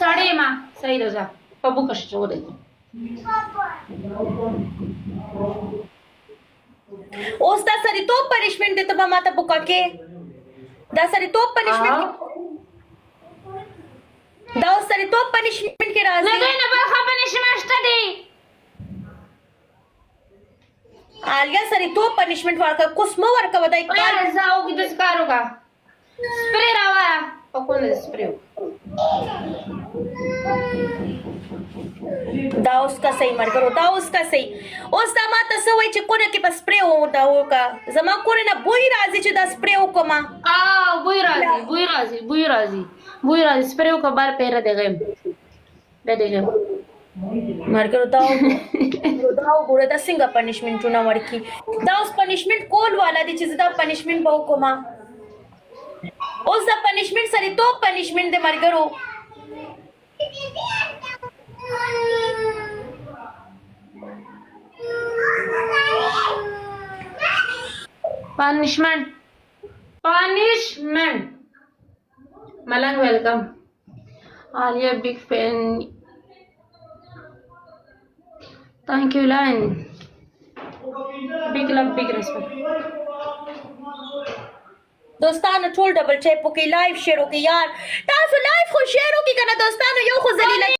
سړی ما صحیح ده ځه په بوکه شو ودی اوس دا سړیتوب پنشمنټ دی ته به ماته بوکه کې دا سړیتوب پنشمنټ دا اوس سړیتوب پنشمنټ کې راځي نه دی نه بل ښه پنشمنټ شته دی Alia सरितोब punishment वाला कुछ मो वर्क बताई यार जाओगी तो करो का स्प्रे रावा पकोन स्प्रे दा उसका सही मर करो दा उसका सही उस दा माता सवय च कोने के पास स्प्रे हो दा हो का जमा कोने ना बोई राजी च दा स्प्रे हो कोमा आ बुई राजी स्प्रे का बार पैर दे गए मर करो दा गुड़े दा सिंगा पनिशमेंट चुना वर्की दा उस पनिशमेंट कोल वाला दी चीज दा पनिशमेंट बहु कोमा उस दा पनिशमेंट सरी तो पनिशमेंट दे मर करो पनिशमेंट मलंग welcome Alia big fan thank you line big love big respect दोस्तानो टोल डबल चेक पोके लाइव शेयर हो के यार तासो लाइव खो शेयर हो की करना दोस्तानो यो खो जलीला